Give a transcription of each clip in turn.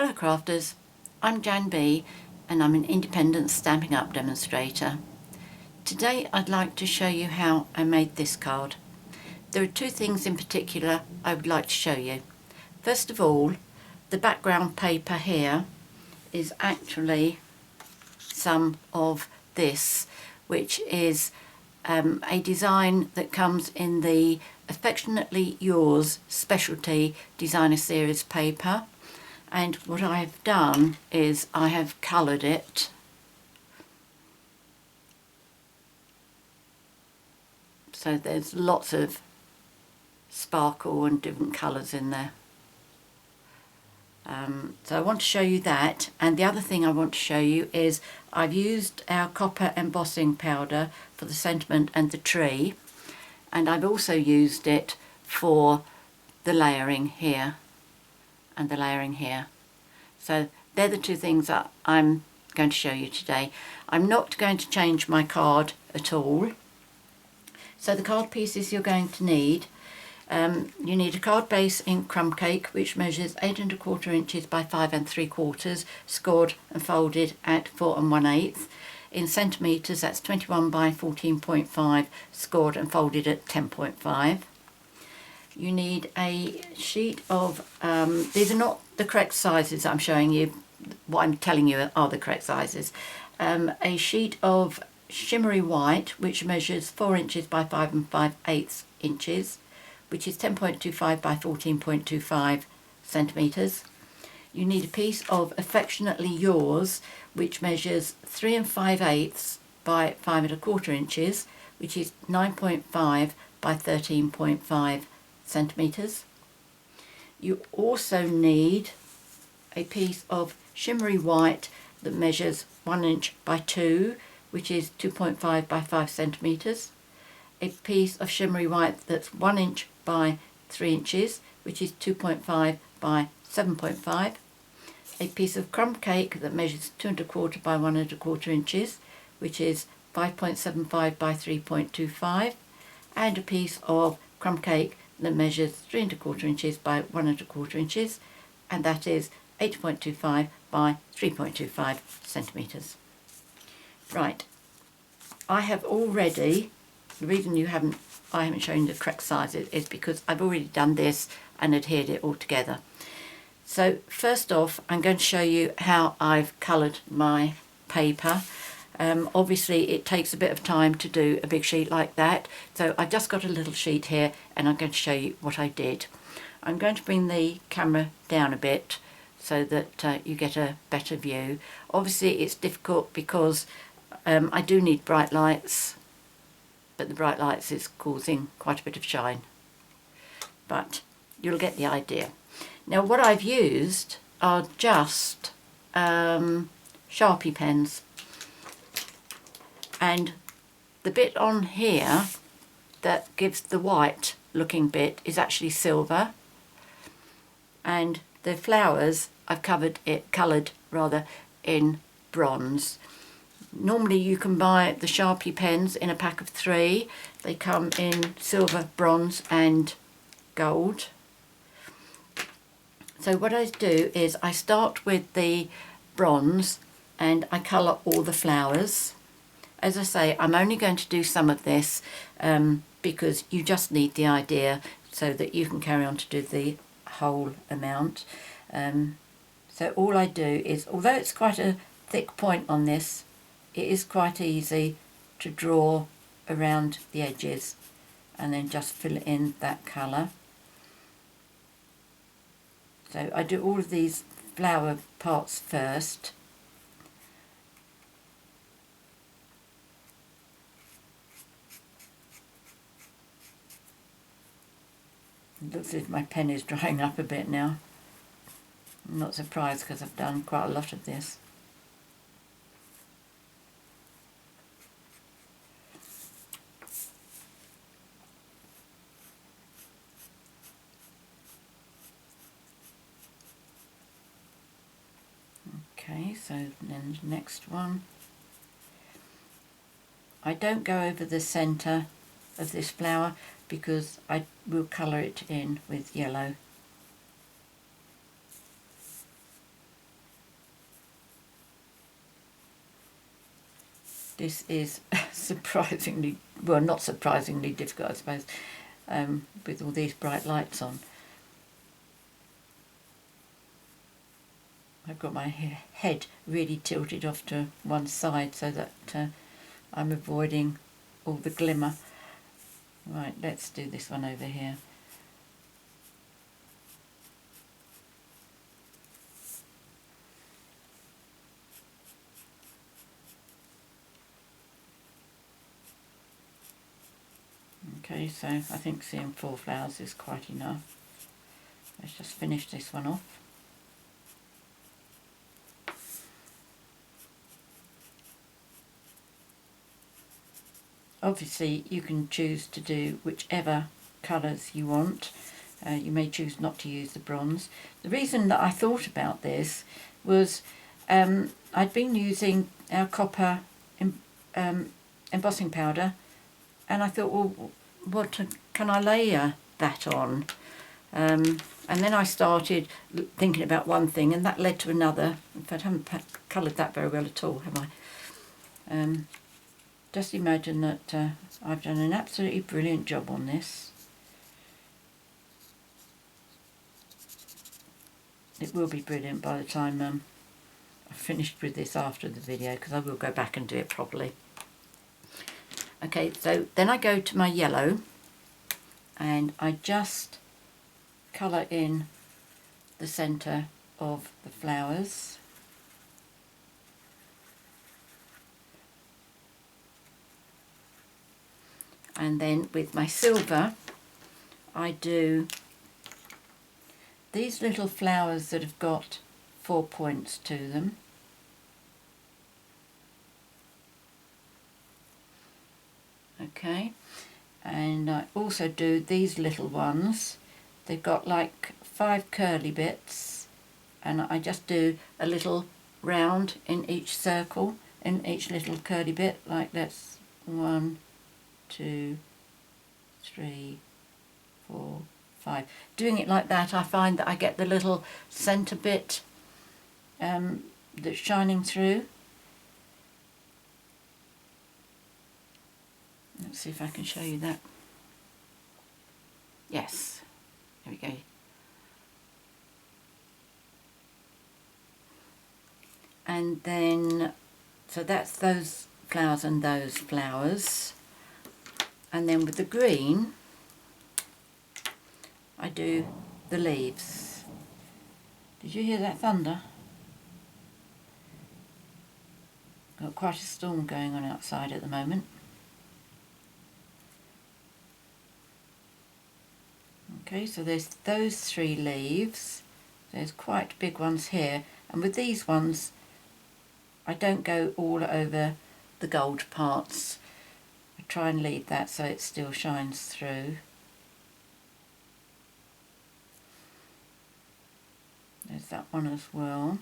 Hello crafters, I'm JanB and I'm an independent Stampin' Up demonstrator. Today I'd like to show you how I made this card. There are two things in particular I would like to show you. First of all, the background paper here is actually some of this, which is a design that comes in the Affectionately Yours Specialty Designer Series paper. And what I've done is I have coloured it so there's lots of sparkle and different colours in there. So I want to show you that, and the other thing I want to show you is I've used our copper embossing powder for the sentiment and the tree, and I've also used it for the layering here and the layering here. So they're the two things that I'm going to show you today. I'm not going to change my card at all. So the card pieces you're going to need, you need a card base in Crumb cake, which measures 8 1/4 inches by 5 3/4, scored and folded at 4 1/8. In centimetres, that's 21 by 14.5, scored and folded at 10.5. You need a sheet of, these are not the correct sizes I'm showing you, what I'm telling you are the correct sizes. A sheet of Shimmery white, which measures 4 inches by 5 5/8 inches, which is 10.25 by 14.25 centimetres. You need a piece of Affectionately Yours, which measures 3 5/8 by 5 1/4 inches, which is 9.5 by 13.5 centimetres. You also need a piece of Shimmery white that measures 1 inch by 2, which is 2.5 by 5 centimetres. A piece of Shimmery white that's 1 inch by 3 inches, which is 2.5 by 7.5. A piece of Crumb cake that measures 2 1/4 by 1 1/4 inches, which is 5.75 by 3.25. And a piece of Crumb cake that measures 3 1/4 inches by 1 1/4 inches, and that is 8.25 by 3.25 centimetres. Right, I have already, the reason I haven't shown you the correct sizes is because I've already done this and adhered it all together. So first off, I'm going to show you how I've coloured my paper. Obviously it takes a bit of time to do a big sheet like that, so I've just got a little sheet here and I'm going to show you what I did. I'm going to bring the camera down a bit so that you get a better view. Obviously it's difficult because I do need bright lights, but the bright lights is causing quite a bit of shine, but you'll get the idea. Now what I've used are just Sharpie pens, and the bit on here that gives the white looking bit is actually silver, and the flowers I've coloured in bronze. Normally you can buy the Sharpie pens in a pack of 3. They come in silver, bronze and gold. So what I do is I start with the bronze and I colour all the flowers. As I say, I'm only going to do some of this because you just need the idea so that you can carry on to do the whole amount. So all I do is, although it's quite a thick point on this, it is quite easy to draw around the edges and then just fill in that colour. So I do all of these flower parts first. It looks as if my pen is drying up a bit now. I'm not surprised because I've done quite a lot of this. Okay, so then the next one. I don't go over the centre of this flower because I will colour it in with yellow. This is surprisingly, well, not surprisingly difficult, I suppose, with all these bright lights on. I've got my head really tilted off to one side so that I'm avoiding all the glimmer. Right, let's do this one over here. Okay, so I think seeing 4 flowers is quite enough. Let's just finish this one off. Obviously you can choose to do whichever colours you want. You may choose not to use the bronze. The reason that I thought about this was I'd been using our copper embossing powder, and I thought, well, what can I layer that on? And then I started thinking about one thing, and that led to another. In fact, I haven't coloured that very well at all, have I? Just imagine that I've done an absolutely brilliant job on this. It will be brilliant by the time I've finished with this after the video, because I will go back and do it properly. Okay, so then I go to my yellow and I just colour in the centre of the flowers. And then with my silver I do these little flowers that have got 4 points to them. Okay, and I also do these little ones. They've got like 5 curly bits, and I just do a little round in each circle, in each little curly bit, like that's 1, 2, 3, 4, 5. Doing it like that, I find that I get the little centre bit that's shining through. Let's see if I can show you that. Yes, there we go. And then, so that's those flowers and those flowers. And then with the green, I do the leaves. Did you hear that thunder? Got quite a storm going on outside at the moment. Okay, so there's those 3 leaves. There's quite big ones here, and with these ones I don't go all over the gold parts. I try and leave that so it still shines through. There's that one as well,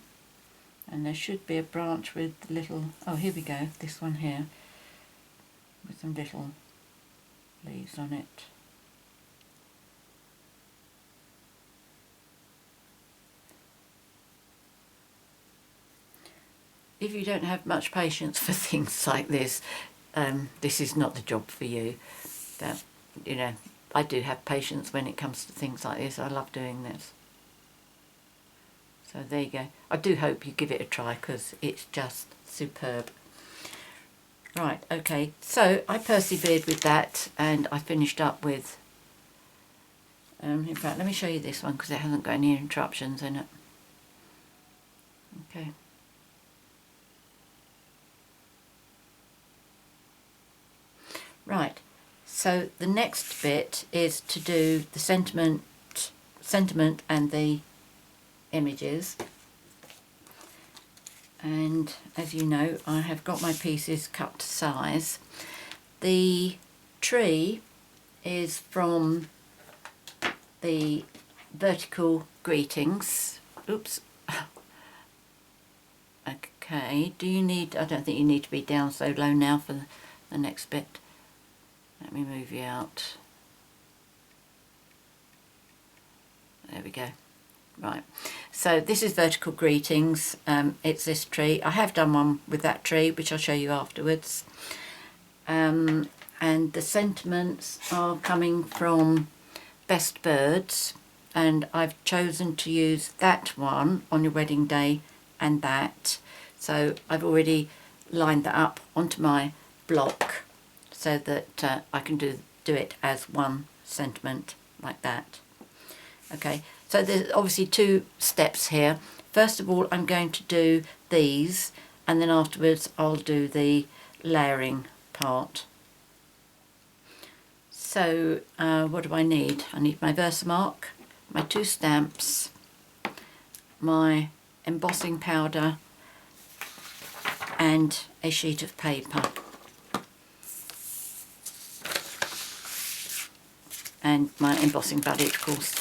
and there should be a branch with the little, oh here we go, this one here with some little leaves on it. If you don't have much patience for things like this, this is not the job for you. But, you know, I do have patience when it comes to things like this. I love doing this. So there you go. I do hope you give it a try, because it's just superb. Right, okay, so I persevered with that, and I finished up with, in fact, let me show you this one, because it hasn't got any interruptions in it. Okay. Right, so the next bit is to do the sentiment and the images. And as you know, I have got my pieces cut to size. The tree is from the vertical greetings. Oops. Okay, do you need, I don't think you need to be down so low now for the next bit. Let me move you out. There we go. Right, so this is Vertical Greetings. It's this tree. I have done one with that tree, which I'll show you afterwards. And the sentiments are coming from Best Birds, and I've chosen to use that one on your wedding day and that. So I've already lined that up onto my block so that I can do it as one sentiment like that. Okay, so there's obviously 2 steps here. First of all, I'm going to do these, and then afterwards I'll do the layering part. So what do I need? I need my VersaMark, my 2 stamps, my embossing powder, and a sheet of paper. And my embossing buddy, of course.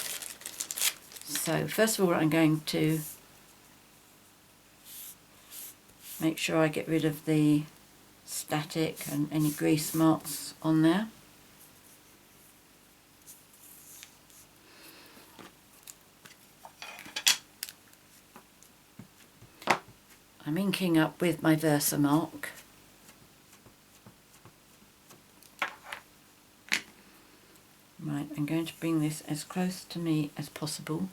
So first of all, I'm going to make sure I get rid of the static and any grease marks on there. I'm inking up with my VersaMark. Right, I'm going to bring this as close to me as possible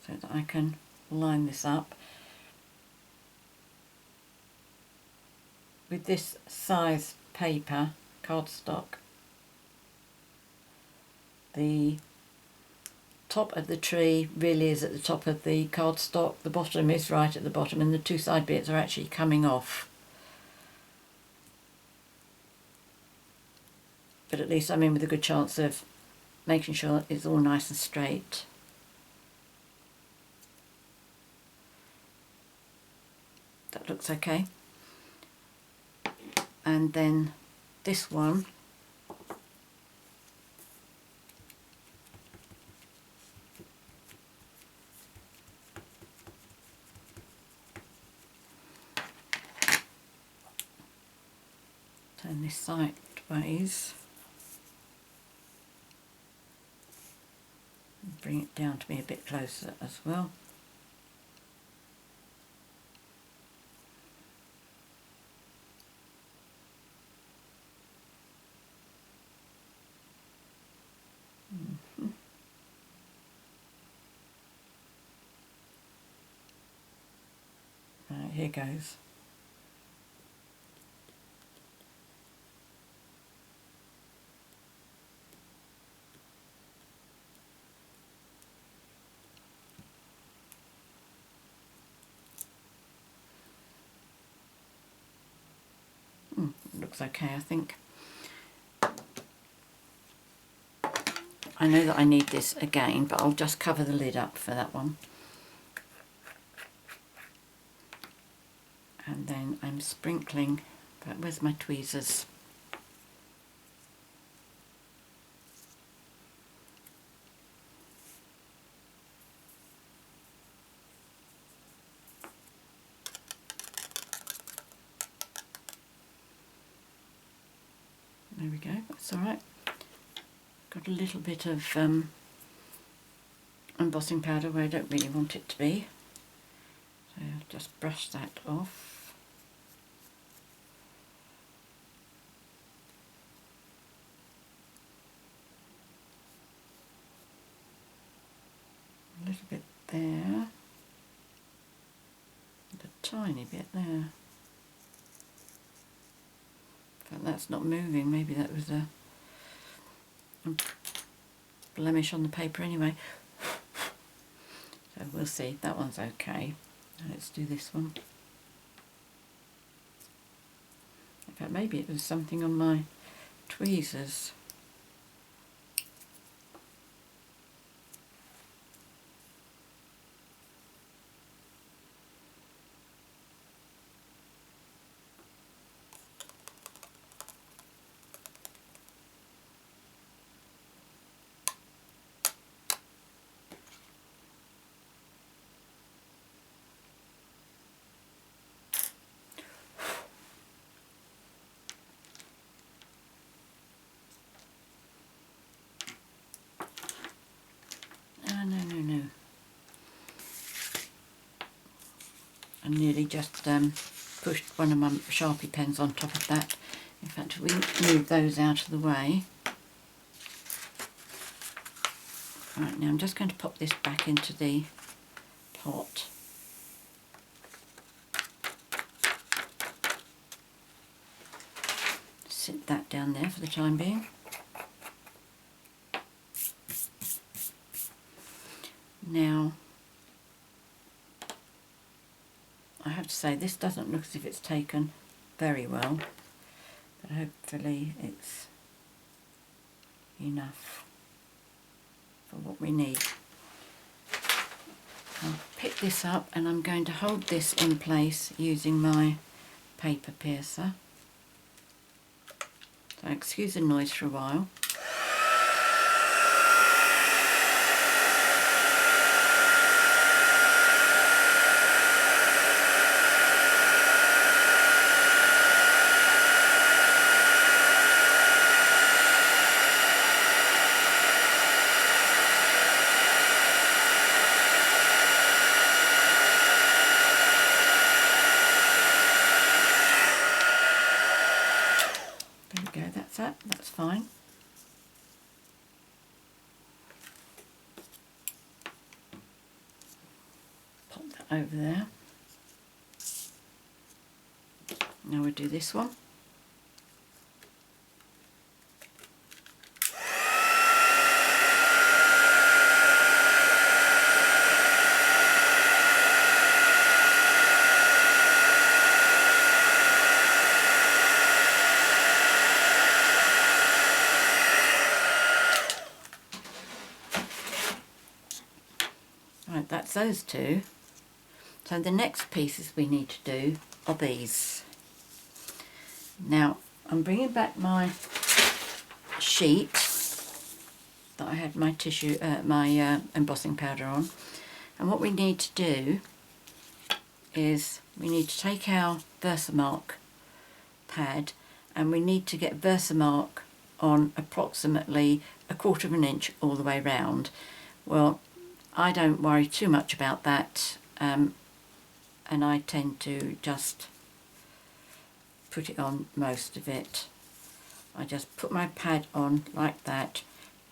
so that I can line this up. With this size paper, cardstock, the top of the tree really is at the top of the cardstock, the bottom is right at the bottom, and the 2 side bits are actually coming off. But at least I'm in with a good chance of making sure it's all nice and straight. That looks okay. And then this one, turn this sideways, and bring it down to me a bit closer as well. Right, here goes. Looks okay, I think. I know that I need this again, but I'll just cover the lid up for that one. And then I'm sprinkling, but where's my tweezers? There we go, that's alright. Got a little bit of embossing powder where I don't really want it to be. So I'll just brush that off. A little bit there. And a tiny bit there. But that's not moving, maybe that was a blemish on the paper anyway. So we'll see, that one's okay. Let's do this one. In fact, maybe it was something on my tweezers. I nearly just pushed one of my Sharpie pens on top of that. In fact, we move those out of the way. Right, now I'm just going to pop this back into the pot. Sit that down there for the time being. Now, I have to say this doesn't look as if it's taken very well, but hopefully it's enough for what we need. I'll pick this up and I'm going to hold this in place using my paper piercer. So excuse the noise for a while. That's fine. Pop that over there. Now we'll do this one. Right, that's those two. So the next pieces we need to do are these. Now I'm bringing back my sheet that I had my tissue, my embossing powder on, and what we need to do is we need to take our VersaMark pad and we need to get VersaMark on approximately 1/4 of an inch all the way round. Well, I don't worry too much about that, and I tend to just put it on most of it. I just put my pad on like that,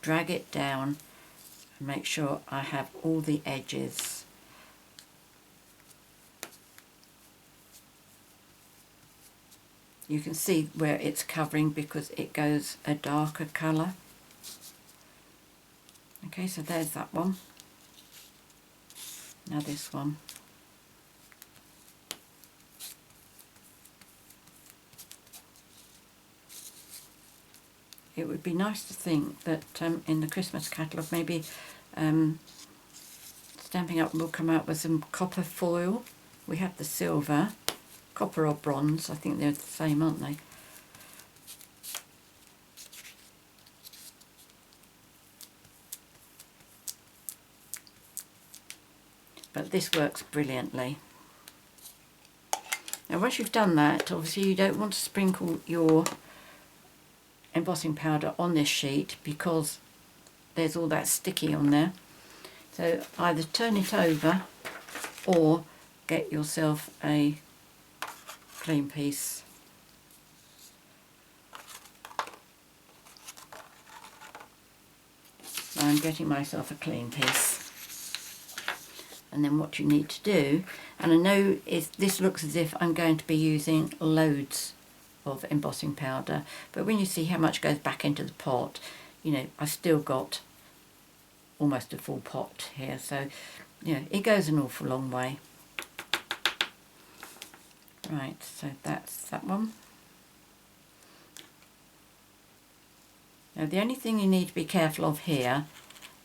drag it down and make sure I have all the edges. You can see where it's covering because it goes a darker colour. Okay, so there's that one. Now this one. It would be nice to think that in the Christmas catalogue maybe Stampin' Up will come out with some copper foil. We have the silver, copper or bronze, I think they're the same, aren't they? But this works brilliantly. Now once you've done that, obviously you don't want to sprinkle your embossing powder on this sheet because there's all that sticky on there. So either turn it over or get yourself a clean piece. So I'm getting myself a clean piece. And then what you need to do, and I know this looks as if I'm going to be using loads of embossing powder, but when you see how much goes back into the pot, you know, I've still got almost a full pot here, so you know, it goes an awful long way. Right, so that's that one. Now the only thing you need to be careful of here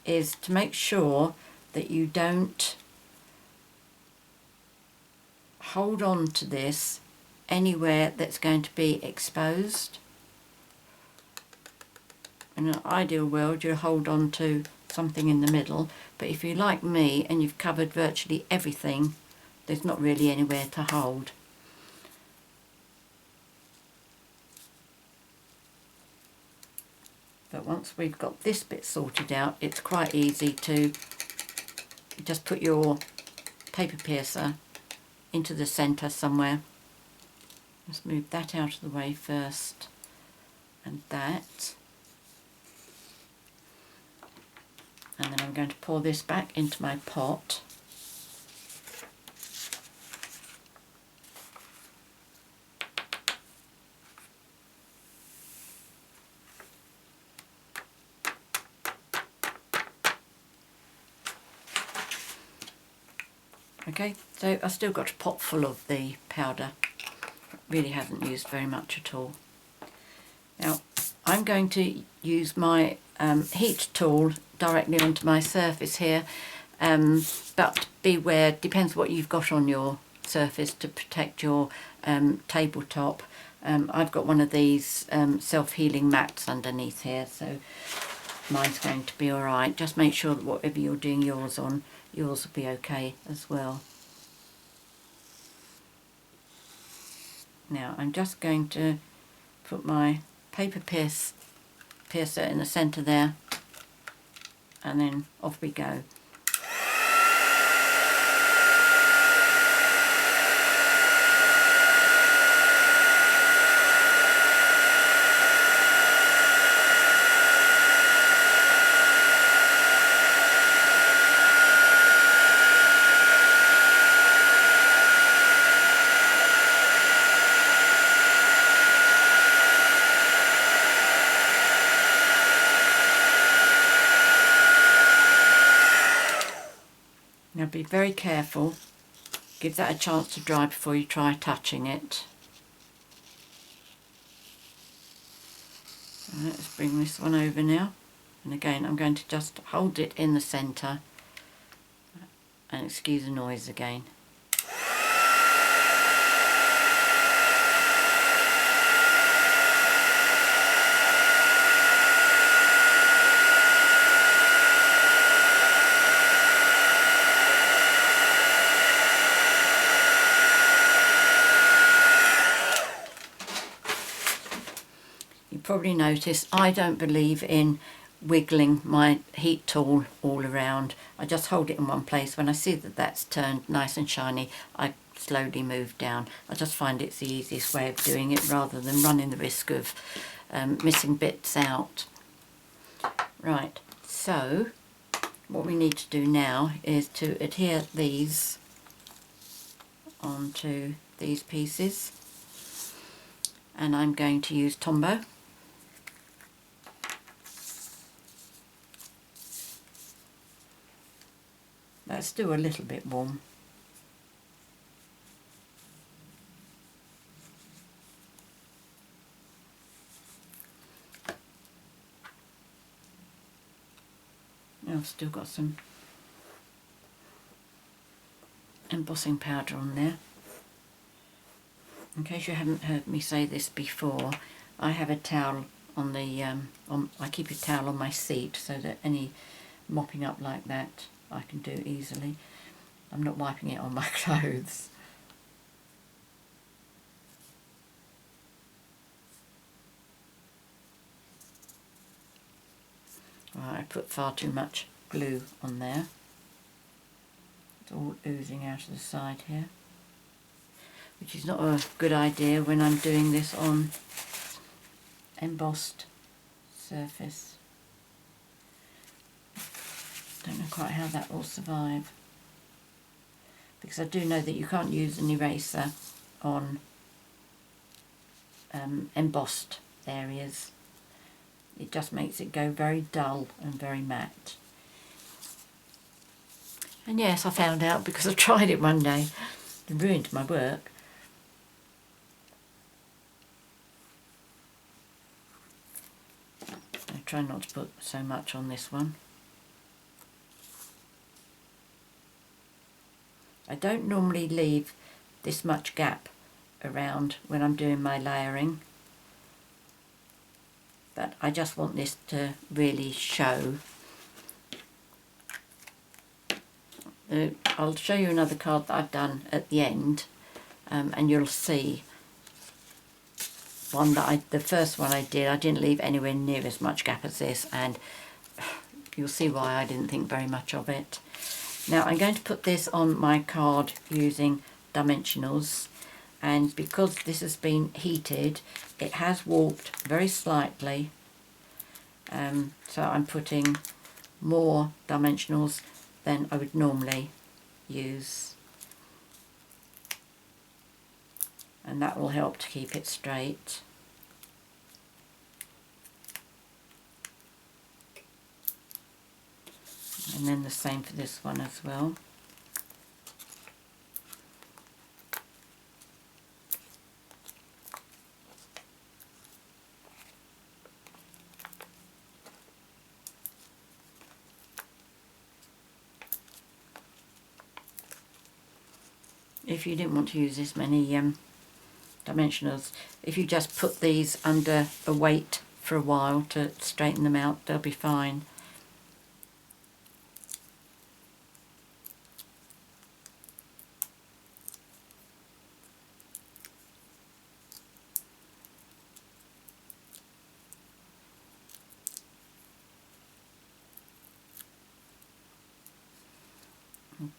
is to make sure that you don't hold on to this anywhere that's going to be exposed. In an ideal world you'll hold on to something in the middle, but if you're like me and you've covered virtually everything, there's not really anywhere to hold. But once we've got this bit sorted out, it's quite easy to just put your paper piercer into the centre somewhere. Let's move that out of the way first, and that. And then I'm going to pour this back into my pot. Okay, so I've still got a pot full of the powder. Really haven't used very much at all. Now I'm going to use my heat tool directly onto my surface here, but beware, depends what you've got on your surface to protect your tabletop. I've got one of these self-healing mats underneath here, so mine's going to be alright. Just make sure that whatever you're doing yours on, yours will be okay as well. Now I'm just going to put my paper piercer in the centre there, and then off we go. Now be very careful, give that a chance to dry before you try touching it. Right, let's bring this one over now, and again I'm going to just hold it in the centre, and excuse the noise again. Probably notice I don't believe in wiggling my heat tool all around. I just hold it in one place. When I see that that's turned nice and shiny, I slowly move down. I just find it's the easiest way of doing it rather than running the risk of missing bits out. Right, so what we need to do now is to adhere these onto these pieces, and I'm going to use Tombow. That's still a little bit warm. Now I've still got some embossing powder on there. In case you haven't heard me say this before, I have a towel on the I keep a towel on my seat so that any mopping up like that I can do easily. I'm not wiping it on my clothes. Right, I put far too much glue on there. It's all oozing out of the side here, which is not a good idea when I'm doing this on embossed surface. Don't know quite how that will survive, because I do know that you can't use an eraser on embossed areas. It just makes it go very dull and very matte. And yes, I found out because I tried it one day. It ruined my work. I try not to put so much on this one. I don't normally leave this much gap around when I'm doing my layering, but I just want this to really show. I'll show you another card that I've done at the end, and you'll see one that the first one I did, I didn't leave anywhere near as much gap as this, and you'll see why I didn't think very much of it. Now I'm going to put this on my card using dimensionals, and because this has been heated it has warped very slightly, so I'm putting more dimensionals than I would normally use, and that will help to keep it straight. And then the same for this one as well. If you didn't want to use this many dimensionals, if you just put these under a weight for a while to straighten them out, they'll be fine.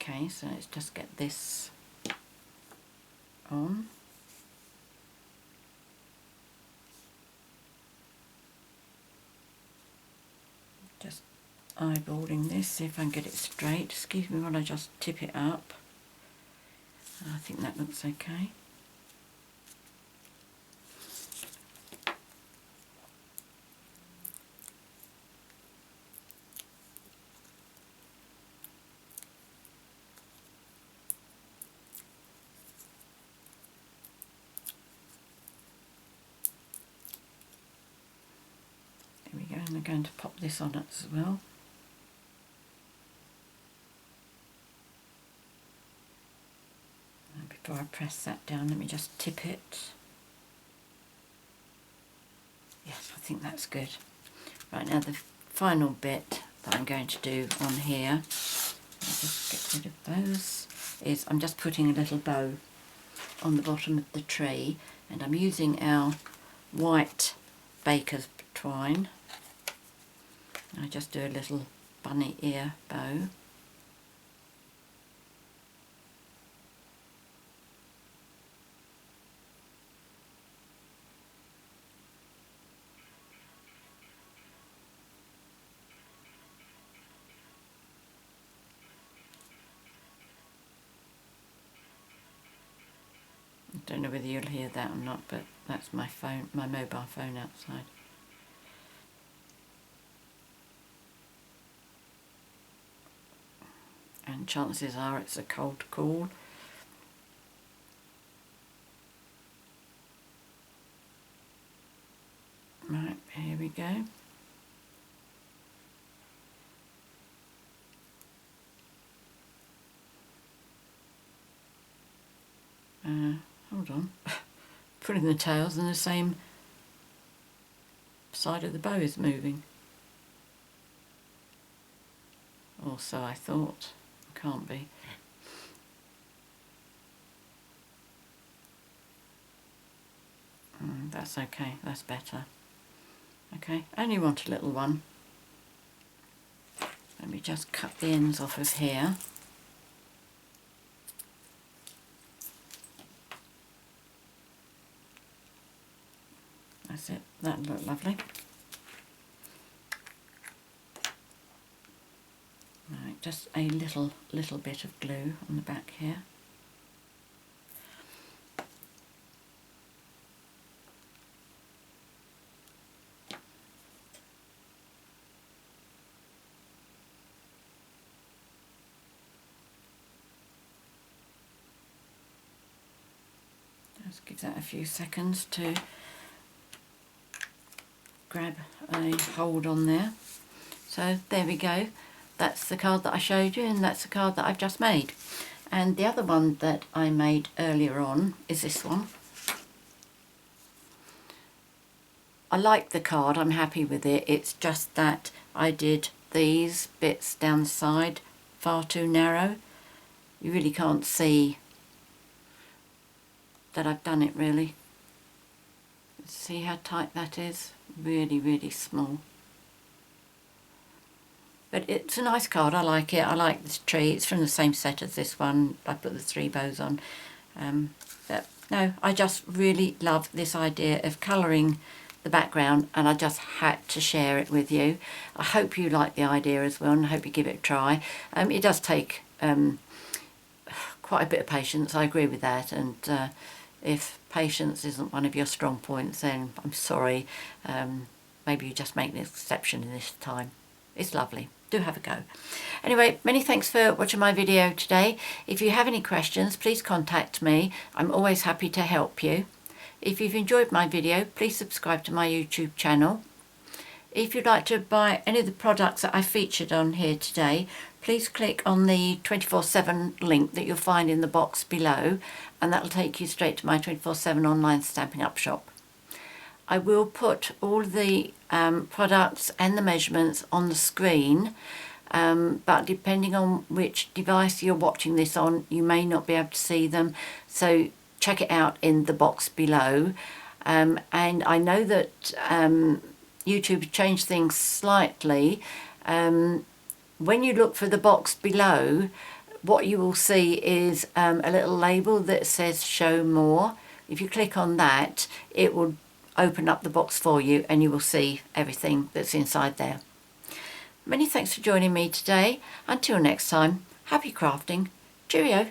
Okay, so let's just get this on. Just eyeballing this, see if I can get it straight. Excuse me while I just tip it up. I think that looks okay. And we're going to pop this on it as well. And before I press that down, let me just tip it. Yes, I think that's good. Right, now the final bit that I'm going to do on here, I'll just get rid of those, is I'm just putting a little bow on the bottom of the tree, and I'm using our white baker's twine. I just do a little bunny ear bow. I don't know whether you'll hear that or not, but that's my phone, my mobile phone outside. And chances are it's a cold call. Right, here we go. Hold on. Putting the tails in the same side of the bow is moving. Or so I thought. Can't be. That's okay, that's better. Okay, I only want a little one. Let me just cut the ends off of here. That's it, that'll look lovely. Right, just a little bit of glue on the back here. Just give that a few seconds to grab a hold on there. So there we go. That's the card that I showed you, and that's the card that I've just made. And the other one that I made earlier on is this one. I like the card, I'm happy with it. It's just that I did these bits down the side far too narrow. You really can't see that I've done it really. See how tight that is? Really, really small. But it's a nice card, I like it. I like this tree. It's from the same set as this one. I put the 3 bows on. But no, I just really love this idea of colouring the background, and I just had to share it with you. I hope you like the idea as well, and I hope you give it a try. It does take quite a bit of patience, I agree with that, and if patience isn't one of your strong points, then I'm sorry. Maybe you just make an exception in this time. It's lovely. Do have a go. Anyway, many thanks for watching my video today. If you have any questions, please contact me. I'm always happy to help you. If you've enjoyed my video, please subscribe to my YouTube channel. If you'd like to buy any of the products that I featured on here today, please click on the 24/7 link that you'll find in the box below, and that'll take you straight to my 24/7 online Stampin' Up shop. I will put all the products and the measurements on the screen, but depending on which device you're watching this on, you may not be able to see them, so check it out in the box below. And I know that YouTube changed things slightly. When you look for the box below, what you will see is a little label that says show more. If you click on that, it will open up the box for you and you will see everything that's inside there. Many thanks for joining me today. Until next time, happy crafting. Cheerio.